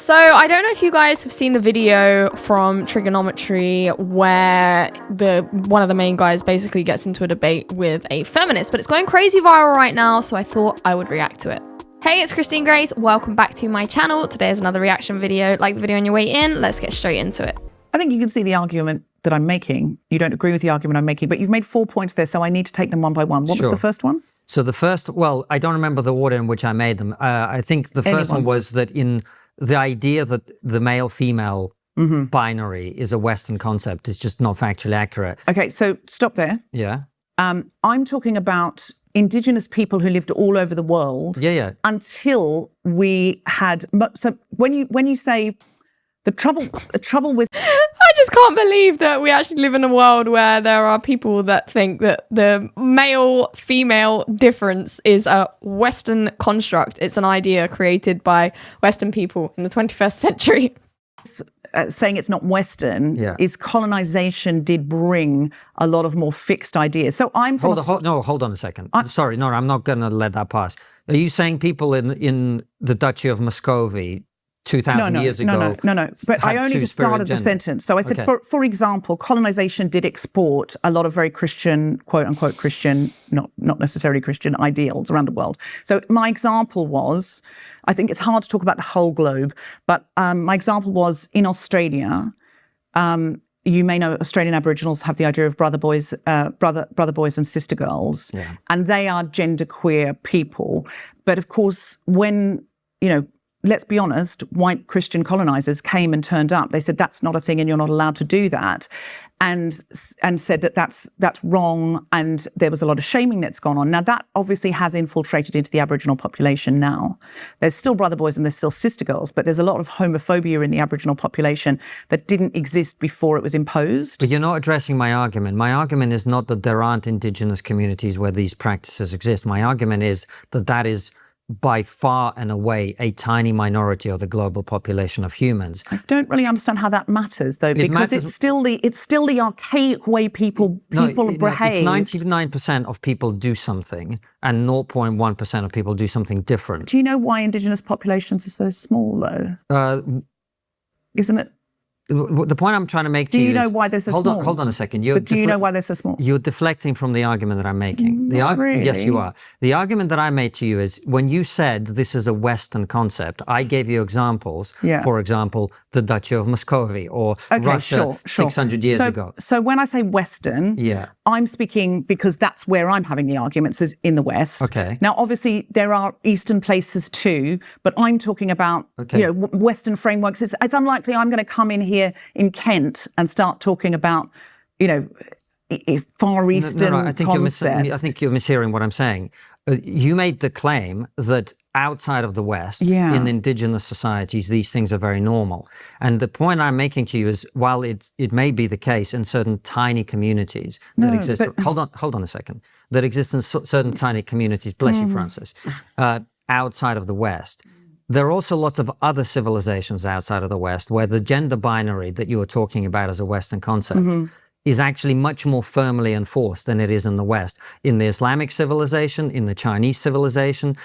So I don't know if you guys have seen the video from Trigonometry where one of the main guys basically gets into a debate with a feminist, but it's going crazy viral right now, so I thought I would react to it. Hey, it's Christine Grace. Welcome back to my channel. Today is another reaction video. Like the video on your way in. Let's get straight into it. I think you can see the argument that I'm making. You don't agree with the argument I'm making, but you've made 4 points there, so I need to take them one by one. What was the first one? So the first, well, I don't remember the order in which I made them. I think the first one was that in the idea that the male-female binary is a Western concept is just not factually accurate. Okay, so stop there. Yeah. I'm talking about indigenous people who lived all over the world. Yeah. Until we had. So when you say the trouble with. I just can't believe that we actually live in a world where there are people that think that the male-female difference is a Western construct. It's an idea created by Western people in the 21st century. Saying it's not Western is colonization did bring a lot of more fixed ideas. So I'm from hold on a second. Sorry, no, I'm not going to let that pass. Are you saying people in the Duchy of Muscovy 2,000 years ago? No. But I only just started the sentence. So I said, for example, colonization did export a lot of very Christian, quote unquote Christian, not necessarily Christian ideals around the world. So my example was, I think it's hard to talk about the whole globe, but my example was in Australia. You may know Australian Aboriginals have the idea of brother boys and sister girls, and they are genderqueer people. But of course, when let's be honest, white Christian colonizers came and turned up. They said that's not a thing and you're not allowed to do that, and said that that's wrong, and there was a lot of shaming that's gone on. Now that obviously has infiltrated into the Aboriginal population now. There's still brother boys and there's still sister girls, but there's a lot of homophobia in the Aboriginal population that didn't exist before it was imposed. But you're not addressing my argument. My argument is not that there aren't indigenous communities where these practices exist. My argument is that that is by far and away a tiny minority of the global population of humans. I don't really understand how that matters, though, because it's still the archaic way people behave. If 99% of people do something and 0.1% of people do something different. Do you know why indigenous populations are so small, though? Isn't it? The point I'm trying to make to you is... Do you know why they're so small? Hold on a second. But do you know why they're so small? You're deflecting from the argument that I'm making. Not really. Yes, you are. The argument that I made to you is when you said this is a Western concept, I gave you examples. For example, the Duchy of Muscovy or Russia 600 years ago. So when I say Western, I'm speaking because that's where I'm having the arguments, is in the West. Okay. Now, obviously, there are Eastern places too, but I'm talking about Western frameworks. It's unlikely I'm going to come in here in Kent and start talking about, Far Eastern concepts. I think you're mishearing what I'm saying. You made the claim that outside of the West, in indigenous societies, these things are very normal. And the point I'm making to you is, while it may be the case in certain tiny communities that exist, hold on a second, that exist in certain tiny communities, bless you, Francis, outside of the West, there are also lots of other civilizations outside of the West where the gender binary that you were talking about as a Western concept is actually much more firmly enforced than it is in the West. In the Islamic civilization, in the Chinese civilization,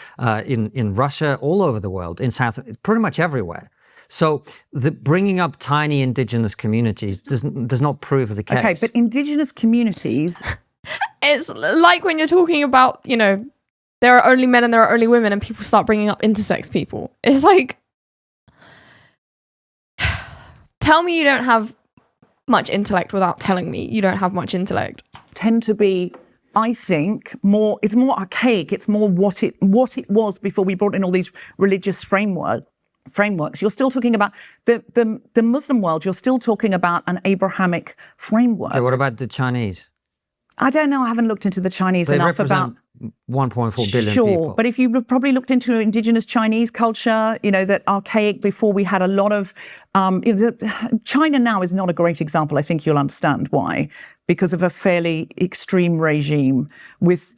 in Russia, all over the world, in pretty much everywhere. So bringing up tiny indigenous communities does not prove the case. Okay, but indigenous communities... It's like when you're talking about, there are only men and there are only women, and people start bringing up intersex people. It's like, tell me you don't have much intellect without telling me you don't have much intellect. Tend to be, I think, it's more archaic. It's more what it was before we brought in all these religious frameworks. You're still talking about the Muslim world. You're still talking about an Abrahamic framework. Okay, what about the Chinese? I don't know. I haven't looked into the Chinese enough about 1.4 billion people. Sure, but if you probably looked into indigenous Chinese culture, that archaic before we had a lot of... China now is not a great example. I think you'll understand why. because of a fairly extreme regime with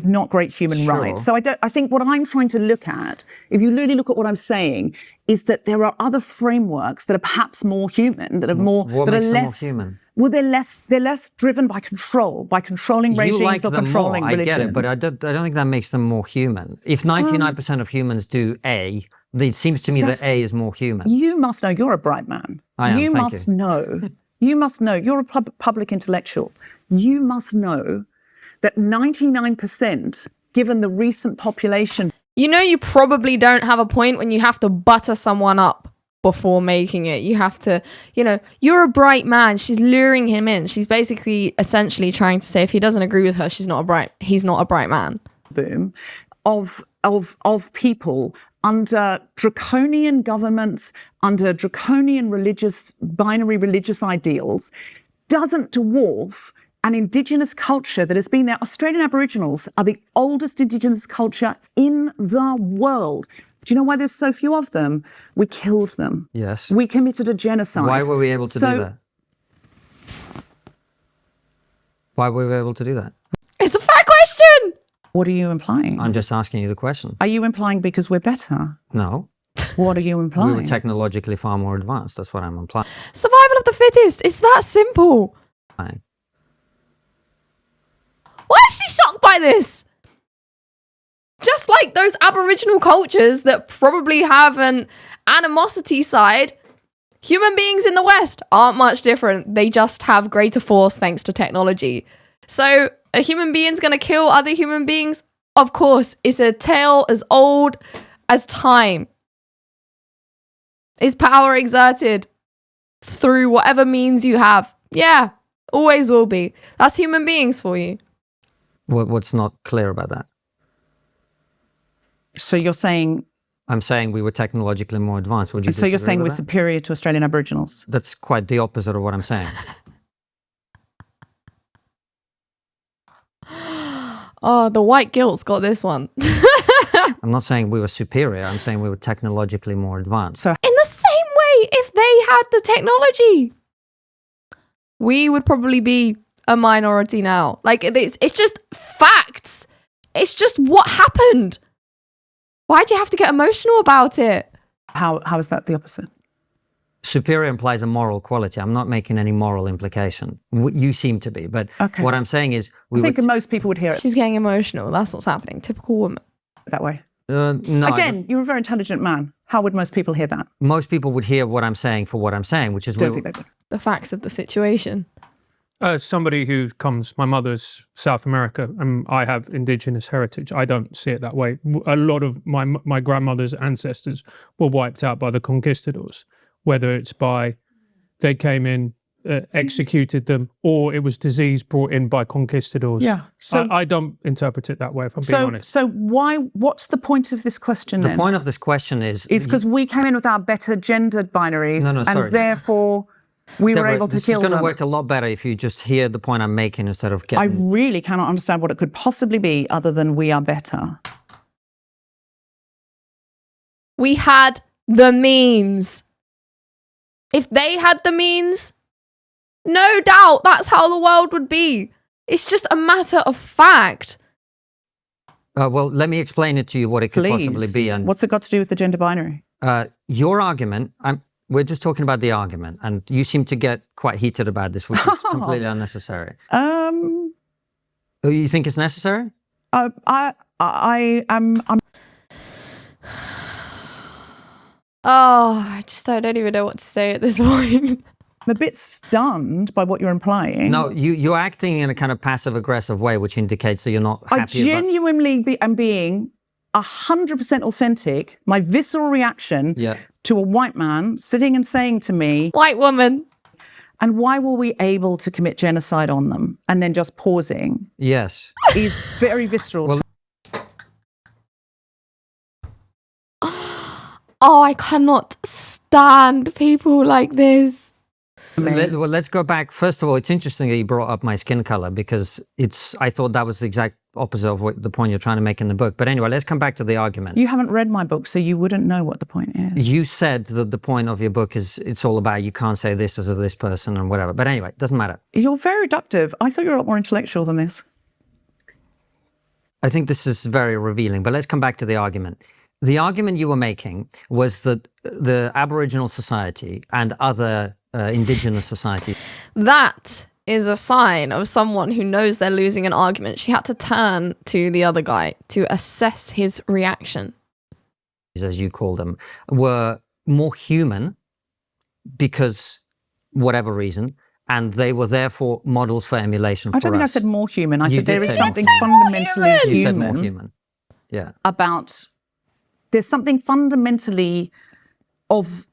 not great human rights. So I think what I'm trying to look at, if you really look at what I'm saying, is that there are other frameworks that are perhaps more human, that are more, what that makes are them less more human? Well, they're less driven by controlling regimes or controlling religions. I get it, but I don't think that makes them more human. If 99% of humans do A, it seems to me that A is more human. You must know, you're a bright man. I am, you thank must you. know, you must know, you're a public intellectual. You must know that 99%, given the recent population. You know, you probably don't have a point when you have to butter someone up before making it. You have to, you're a bright man. She's luring him in. She's basically essentially trying to say if he doesn't agree with her, he's not a bright man. Boom. Of people under draconian governments, under draconian binary religious ideals, doesn't dwarf an Indigenous culture that has been there. Australian Aboriginals are the oldest Indigenous culture in the world. Do you know why there's so few of them? We killed them. Yes. We committed a genocide. Why were we able to do that? Why were we able to do that? It's a fair question. What are you implying? I'm just asking you the question. Are you implying because we're better? No. What are you implying? We were technologically far more advanced. That's what I'm implying. Survival of the fittest. It's that simple. Fine. Why is she shocked by this? Just like those Aboriginal cultures that probably have an animosity side, human beings in the West aren't much different. They just have greater force thanks to technology. So a human being's going to kill other human beings? Of course. It's a tale as old as time. Is power exerted through whatever means you have? Yeah, always will be. That's human beings for you. What's not clear about that? So you're saying... I'm saying we were technologically more advanced. Would you So you're saying we're that? superior to Australian Aboriginals? That's quite the opposite of what I'm saying. Oh, the white guilt's got this one. I'm not saying we were superior. I'm saying we were technologically more advanced. So in the same way, if they had the technology, we would probably be a minority now. Like, it's just facts. It's just what happened. Why'd you have to get emotional about it? How is that the opposite? Superior implies a moral quality. I'm not making any moral implication. You seem to be. But what I'm saying is... I think most people would hear it. She's getting emotional. That's what's happening. Typical woman. That way. No. Again, you're a very intelligent man. How would most people hear that? Most people would hear what I'm saying for what I'm saying, which is... Don't think they would. The facts of the situation. As somebody who my mother's South America, and I have Indigenous heritage. I don't see it that way. A lot of my grandmother's ancestors were wiped out by the conquistadors, whether it's by they came in, executed them, or it was disease brought in by conquistadors. Yeah. So I don't interpret it that way, if I'm being honest. So what's the point of this question then? The point of this question is because we came in with our better gendered binaries, and therefore we were able to kill them. This is going to work a lot better if you just hear the point I'm making instead of getting... I really cannot understand what it could possibly be other than we are better. We had the means. If they had the means, no doubt that's how the world would be. It's just a matter of fact. Well, let me explain it to you what it could possibly be. And what's it got to do with the gender binary? Your argument, we're just talking about the argument, and you seem to get quite heated about this, which is completely unnecessary. You think it's necessary? I'm I don't even know what to say at this point. I'm a bit stunned by what you're implying. No, you're acting in a kind of passive-aggressive way, which indicates that you're not happy. I genuinely am being 100% authentic. My visceral reaction to a white man sitting and saying to me... White woman. And why were we able to commit genocide on them? And then just pausing. Yes. Is very visceral. Well, oh, I cannot stand people like this. Let's go back. First of all, it's interesting that you brought up my skin color because I thought that was the exact opposite of the point you're trying to make in the book. But anyway, let's come back to the argument. You haven't read my book, so you wouldn't know what the point is. You said that the point of your book is it's all about you can't say this as this person and whatever. But anyway, it doesn't matter. You're very reductive. I thought you were a lot more intellectual than this. I think this is very revealing, but let's come back to the argument. The argument you were making was that the Aboriginal society and other indigenous societies... That is a sign of someone who knows they're losing an argument. She had to turn to the other guy to assess his reaction. As you call them, were more human because whatever reason, and they were therefore models for emulation for us. I don't think I said more human. I said there is something fundamentally human. You said more human. Yeah. There's something fundamentally of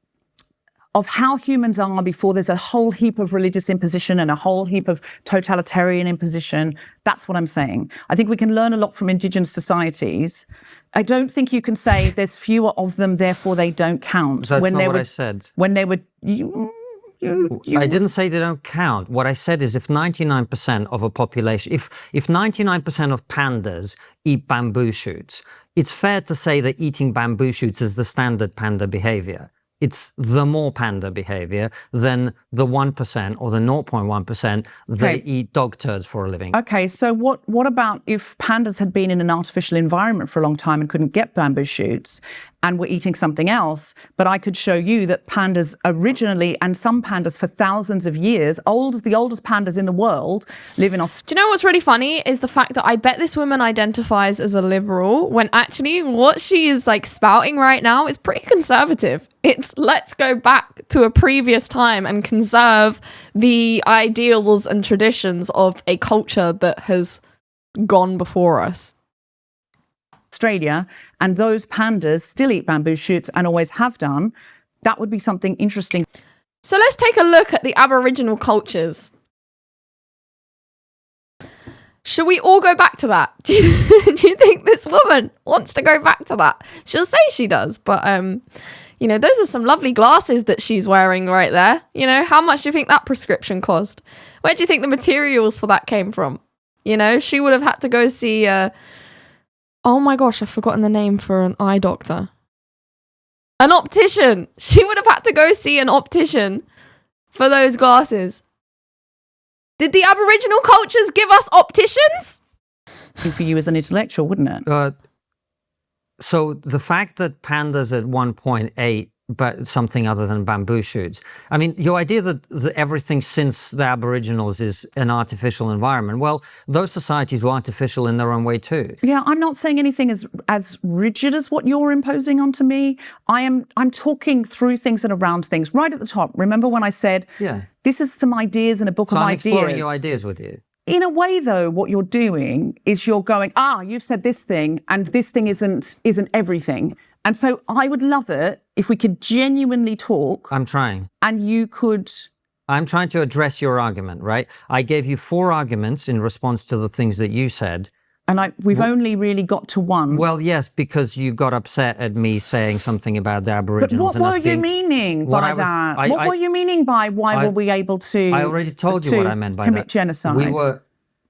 how humans are before there's a whole heap of religious imposition and a whole heap of totalitarian imposition. That's what I'm saying. I think we can learn a lot from indigenous societies. I don't think you can say there's fewer of them, therefore they don't count. That's not what I said. When they were... I didn't say they don't count. What I said is if 99% of a population, if 99% of pandas eat bamboo shoots, it's fair to say that eating bamboo shoots is the standard panda behavior. It's the more panda behavior than the 1% or the 0.1% that eat dog turds for a living. Okay, so what about if pandas had been in an artificial environment for a long time and couldn't get bamboo shoots and were eating something else, but I could show you that pandas originally, and some pandas for thousands of years, the oldest pandas in the world, live in Australia. Do you know what's really funny is the fact that I bet this woman identifies as a liberal when actually what she is like spouting right now is pretty conservative. It's let's go back to a previous time and conserve the ideals and traditions of a culture that has gone before us. Australia, and those pandas still eat bamboo shoots and always have done. That would be something interesting. So let's take a look at the Aboriginal cultures. Should we all go back to that? Do you think this woman wants to go back to that? She'll say she does, but you know, those are some lovely glasses that she's wearing right there. You know, how much do you think that prescription cost? Where do you think the materials for that came from? You know, she would have had to go see oh my gosh, I've forgotten the name for an eye doctor. An optician. She would have had to go see an optician for those glasses. Did the Aboriginal cultures give us opticians? For you as an intellectual, wouldn't it? So the fact that pandas at 1.8 but something other than bamboo shoots. I mean, your idea that everything since the Aboriginals is an artificial environment, well, those societies were artificial in their own way too. Yeah, I'm not saying anything as rigid as what you're imposing onto me. I'm talking through things and around things. Right at the top, remember when I said, this is some ideas in a book of ideas. I'm exploring your ideas with you. In a way, though, what you're doing is you're going, you've said this thing, and this thing isn't everything. And so I would love it if we could genuinely talk. I'm trying. And you could... I'm trying to address your argument, right? I gave you 4 arguments in response to the things that you said. And we've only really got to one. Well, yes, because you got upset at me saying something about the Aboriginals. But what were you meaning by that? What were you meaning by why were we able to... I already told you what I meant by that. Commit genocide. We were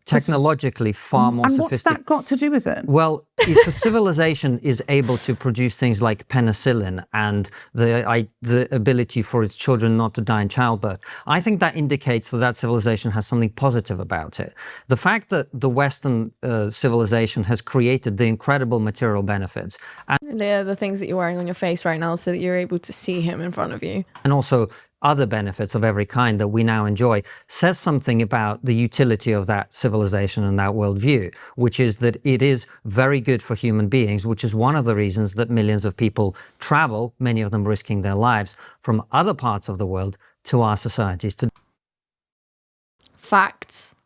technologically far more sophisticated. And what's that got to do with it? Well, if a civilization is able to produce things like penicillin and the ability for its children not to die in childbirth, I think that indicates that civilization has something positive about it. The fact that the Western civilization has created the incredible material benefits. And the things that you're wearing on your face right now so that you're able to see him in front of you. And also other benefits of every kind that we now enjoy says something about the utility of that civilization and that worldview, which is that it is very good for human beings, which is one of the reasons that millions of people travel, many of them risking their lives, from other parts of the world to our societies. Facts.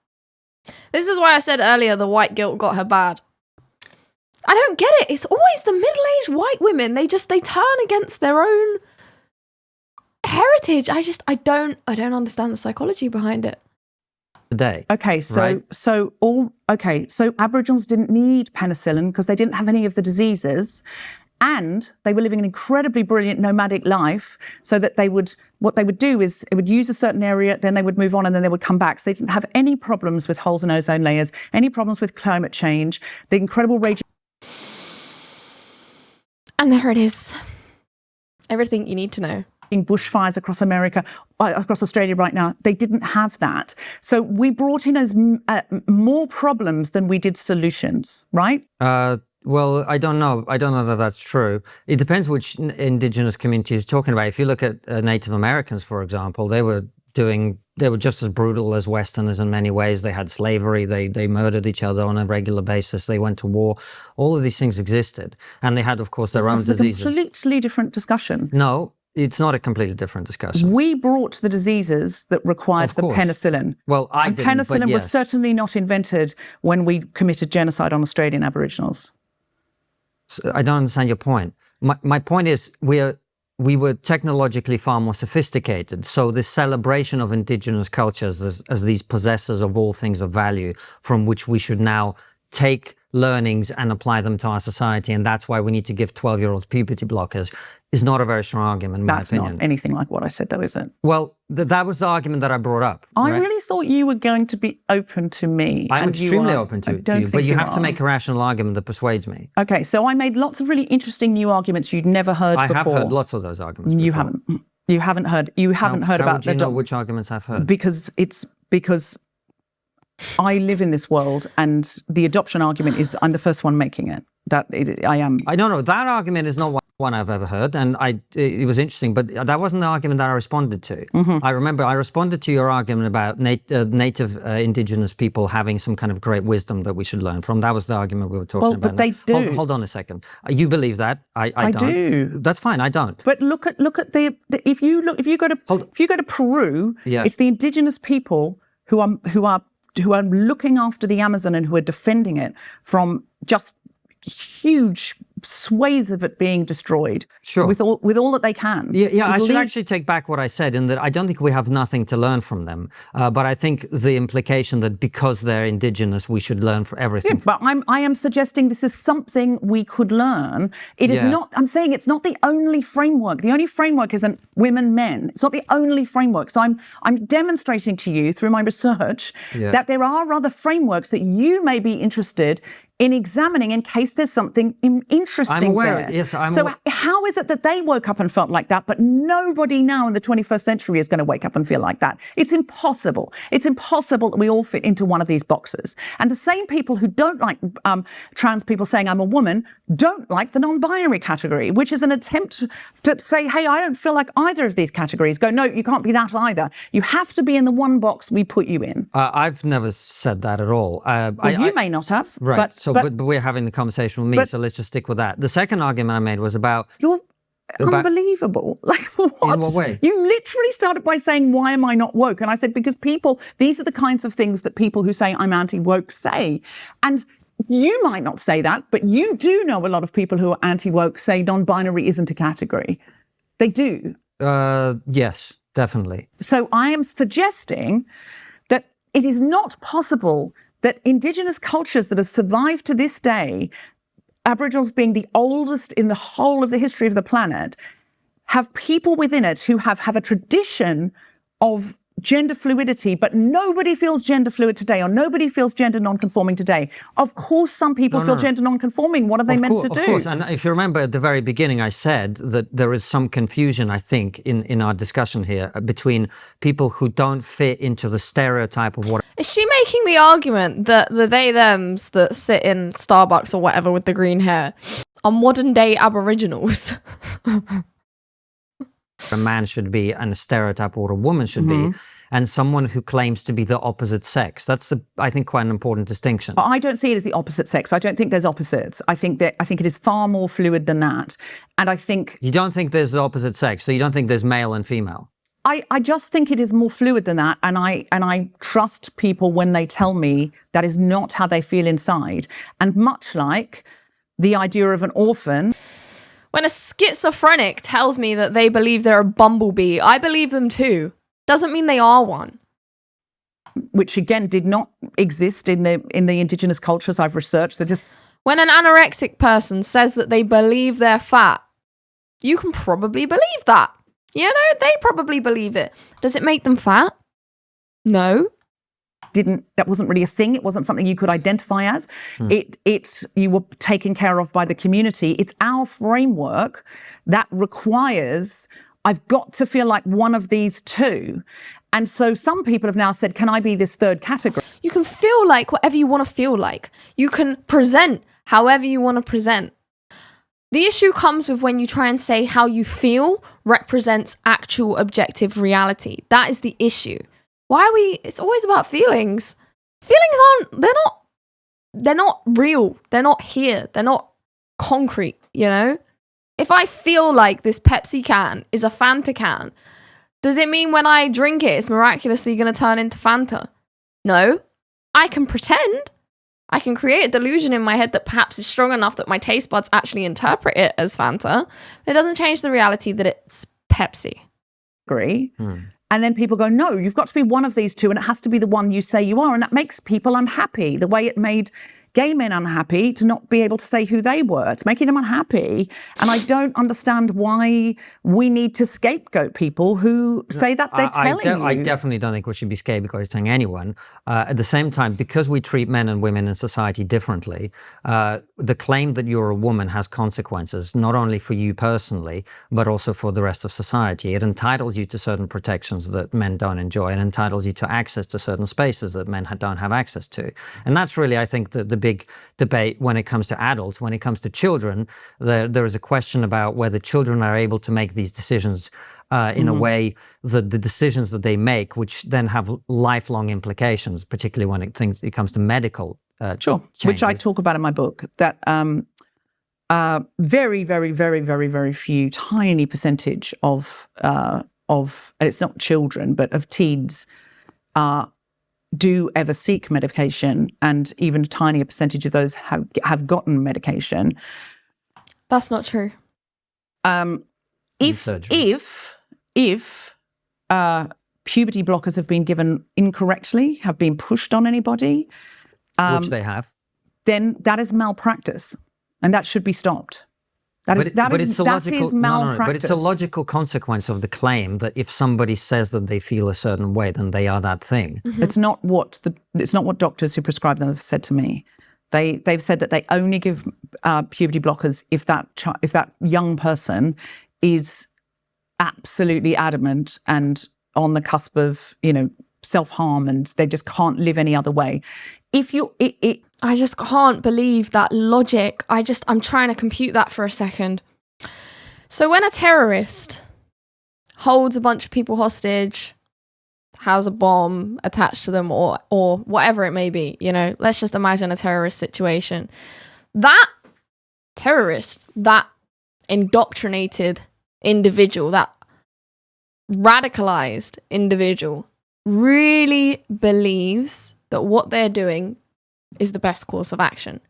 This is why I said earlier the white guilt got her bad. I don't get it. It's always the middle-aged white women. They turn against their own heritage. I don't understand the psychology behind it. Today. Okay, so Aboriginals didn't need penicillin because they didn't have any of the diseases. And they were living an incredibly brilliant nomadic life, so that what they would do is it would use a certain area, then they would move on, and then they would come back. So they didn't have any problems with holes in ozone layers, any problems with climate change, the incredible rage. And there it is. Everything you need to know. Bushfires across America, across Australia right now, they didn't have that. So we brought in as more problems than we did solutions, right? Well, I don't know. I don't know that that's true. It depends which indigenous community you're talking about. If you look at Native Americans, for example, they were just as brutal as Westerners in many ways. They had slavery. They murdered each other on a regular basis. They went to war. All of these things existed. And they had, of course, their own diseases. It's a completely different discussion. No, it's not a completely different discussion. We brought the diseases that required the penicillin. Well, penicillin was certainly not invented when we committed genocide on Australian Aboriginals. So I don't understand your point. My point is we were technologically far more sophisticated. So this celebration of indigenous cultures as these possessors of all things of value from which we should now take learnings and apply them to our society, and that's why we need to give 12-year-olds puberty blockers, is not a very strong argument, in my opinion. That's not anything like what I said, though, is it? Well, that was the argument that I brought up. I really thought you were going to be open to me. I'm extremely open to you, but you have to make a rational argument that persuades me. Okay, so I made lots of really interesting new arguments you'd never heard before. I have heard lots of those arguments before. You haven't. You haven't heard about... How would you know which arguments I've heard? Because I live in this world, and the adoption argument is I'm the first one making it. I am. I don't know. That argument is not one I've ever heard, and it was interesting, but that wasn't the argument that I responded to. Mm-hmm. I remember I responded to your argument about native indigenous people having some kind of great wisdom that we should learn from. That was the argument we were talking about. But they do. Hold on a second. You believe that? I don't. do. That's fine. I don't. But look at if you go to Peru, it's the indigenous people who are looking after the Amazon and who are defending it from just huge swathes of it being destroyed. Sure. With all that they can. Yeah. I should actually take back what I said in that I don't think we have nothing to learn from them. But I think the implication that because they're indigenous, we should learn for everything. Yeah, but I am suggesting this is something we could learn. It is not. I'm saying it's not the only framework. The only framework isn't women, men. It's not the only framework. So I'm demonstrating to you through my research that there are other frameworks that you may be interested in examining in case there's something interesting I'm aware. there. Yes, So how is it that they woke up and felt like that, but nobody now in the 21st century is going to wake up and feel like that? It's impossible. It's impossible that we all fit into one of these boxes. And the same people who don't like trans people saying I'm a woman don't like the non-binary category, which is an attempt to say, hey, I don't feel like either of these categories. Go, no, you can't be that either. You have to be in the one box we put you in. I've never said that at all. You may not have. Right. But we're having the conversation with me, so let's just stick with that. The second argument I made was about... You're unbelievable. Like, what? In what way? You literally started by saying, why am I not woke? And I said, because these are the kinds of things that people who say I'm anti-woke say. And you might not say that, but you do know a lot of people who are anti-woke say non-binary isn't a category. They do. Yes, definitely. So I am suggesting that it is not possible that indigenous cultures that have survived to this day, Aboriginals being the oldest in the whole of the history of the planet, have people within it who have a tradition of gender fluidity, but nobody feels gender fluid today, or nobody feels gender non-conforming today. Of course, some people feel gender non-conforming. What are they meant to do? Of course, and if you remember at the very beginning, I said that there is some confusion, I think, in our discussion here between people who don't fit into the stereotype of what... Is she making the argument that the they-thems that sit in Starbucks or whatever with the green hair are modern-day Aboriginals? A man should be and a stereotype or a woman should be, and someone who claims to be the opposite sex. That's, I think, quite an important distinction. But I don't see it as the opposite sex. I don't think there's opposites. I think it is far more fluid than that. And I think... You don't think there's the opposite sex, so you don't think there's male and female? I just think it is more fluid than that, and I trust people when they tell me that is not how they feel inside. And much like the idea of an orphan... When a schizophrenic tells me that they believe they're a bumblebee, I believe them too. Doesn't mean they are one. Which again did not exist in the indigenous cultures I've researched. They're just... When an anorexic person says that they believe they're fat, you can probably believe that. You know, they probably believe it. Does it make them fat? No. That wasn't really a thing. It wasn't something you could identify as. You were taken care of by the community. It's our framework that requires, I've got to feel like one of these two. And so some people have now said, can I be this third category? You can feel like whatever you want to feel like. You can present however you want to present. The issue comes with when you try and say how you feel represents actual objective reality. That is the issue. It's always about feelings. Feelings they're not real. They're not here. They're not concrete, you know? If I feel like this Pepsi can is a Fanta can, does it mean when I drink it, it's miraculously going to turn into Fanta? No. I can pretend. I can create a delusion in my head that perhaps is strong enough that my taste buds actually interpret it as Fanta. It doesn't change the reality that it's Pepsi. Agree. And then people go, no, you've got to be one of these two and it has to be the one you say you are. And that makes people unhappy, the way it made gay men unhappy to not be able to say who they were. It's making them unhappy. And I don't understand why we need to scapegoat people who say that they're telling you. I definitely don't think we should be scapegoating anyone. At the same time, because we treat men and women in society differently, the claim that you're a woman has consequences, not only for you personally, but also for the rest of society. It entitles you to certain protections that men don't enjoy. It entitles you to access to certain spaces that men don't have access to. And that's really, I think, the big debate when it comes to adults. When it comes to children, there is a question about whether children are able to make these decisions in a way that the decisions that they make, which then have lifelong implications, particularly when it comes to medical changes. Which I talk about in my book, that very, very, very, very, very few, tiny percentage of and it's not children, but of teens do ever seek medication, and even a tinier percentage of those have gotten medication. That's not true. If puberty blockers have been given incorrectly, have been pushed on anybody, which they have, then that is malpractice, and that should be stopped. That is malpractice. But it's a logical consequence of the claim that if somebody says that they feel a certain way, then they are that thing. It's not what doctors who prescribe them have said to me. They've said that they only give puberty blockers if that young person is absolutely adamant and on the cusp of, self-harm, and they just can't live any other way. I just can't believe that logic. I'm trying to compute that for a second. So when a terrorist holds a bunch of people hostage, has a bomb attached to them or whatever it may be, let's just imagine a terrorist situation. That terrorist, that indoctrinated individual, that radicalized individual really believes that what they're doing is the best course of action.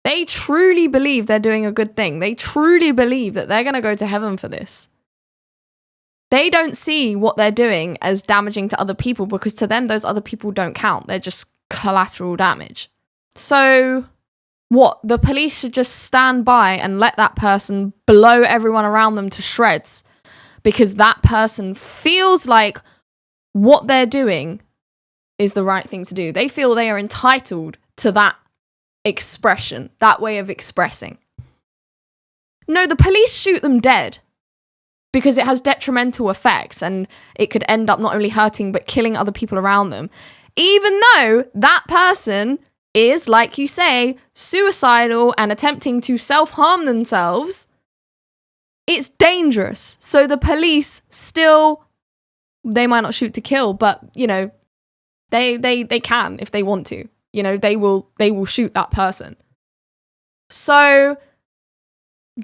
They truly believe they're doing a good thing. They truly believe that they're going to go to heaven for this. They don't see what they're doing as damaging to other people, because to them, those other people don't count. They're just collateral damage. So what? The police should just stand by and let that person blow everyone around them to shreds because that person feels like what they're doing is the right thing to do. They feel they are entitled to that expression, that way of expressing. No, the police shoot them dead because it has detrimental effects and it could end up not only hurting but killing other people around them. Even though that person is, like you say, suicidal and attempting to self-harm themselves, it's dangerous. So the police still, they might not shoot to kill, but, they can if they want to. They will shoot that person. So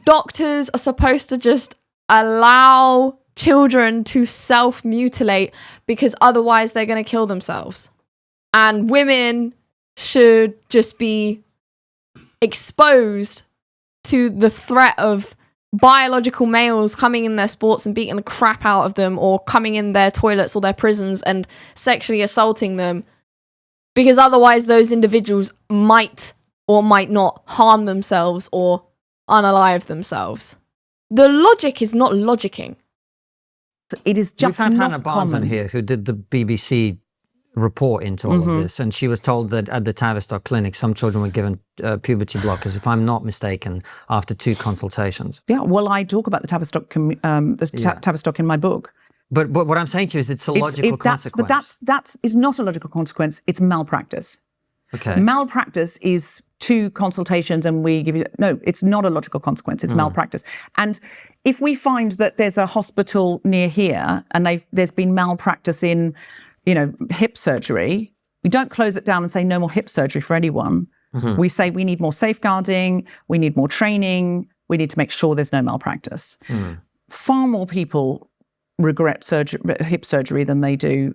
doctors are supposed to just allow children to self-mutilate because otherwise they're going to kill themselves. And women should just be exposed to the threat of biological males coming in their sports and beating the crap out of them, or coming in their toilets or their prisons and sexually assaulting them, because otherwise those individuals might or might not harm themselves or unalive themselves. The logic is not logicking. It is just We've had not Hannah Barnes on here who did the BBC report into all of this, and she was told that at the Tavistock clinic some children were given puberty blockers, if I'm not mistaken, after 2 consultations. Yeah, well, I talk about the Tavistock Tavistock in my book. But what I'm saying to you is it's a logical consequence. But that is not a logical consequence. It's malpractice. Okay. Malpractice is 2 consultations and we give you... No, it's not a logical consequence. It's malpractice. And if we find that there's a hospital near here and there's been malpractice in, hip surgery, we don't close it down and say no more hip surgery for anyone. We say we need more safeguarding, we need more training, we need to make sure there's no malpractice. Far more people regret hip surgery than they do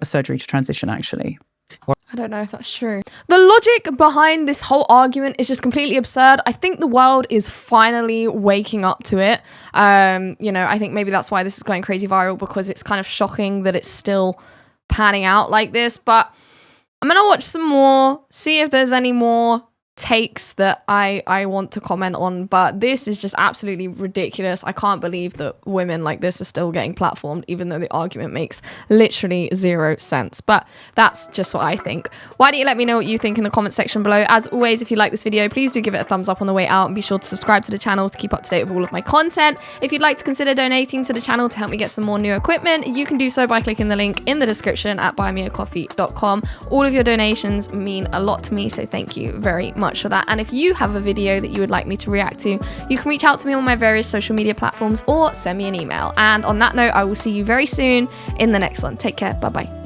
surgery to transition, actually. I don't know if that's true. The logic behind this whole argument is just completely absurd. I think the world is finally waking up to it. I think maybe that's why this is going crazy viral, because it's kind of shocking that it's still panning out like this. But I'm going to watch some more, see if there's any more takes that I want to comment on, but this is just absolutely ridiculous. I can't believe that women like this are still getting platformed, even though the argument makes literally 0 sense. But that's just what I think. Why don't you let me know what you think in the comment section below? As always, if you like this video, please do give it a thumbs up on the way out, and be sure to subscribe to the channel to keep up to date with all of my content. If you'd like to consider donating to the channel to help me get some more new equipment, you can do so by clicking the link in the description at buymeacoffee.com. All of your donations mean a lot to me, so thank you very much for that. And if you have a video that you would like me to react to, you can reach out to me on my various social media platforms or send me an email. And on that note, I will see you very soon in the next one. Take care. Bye bye.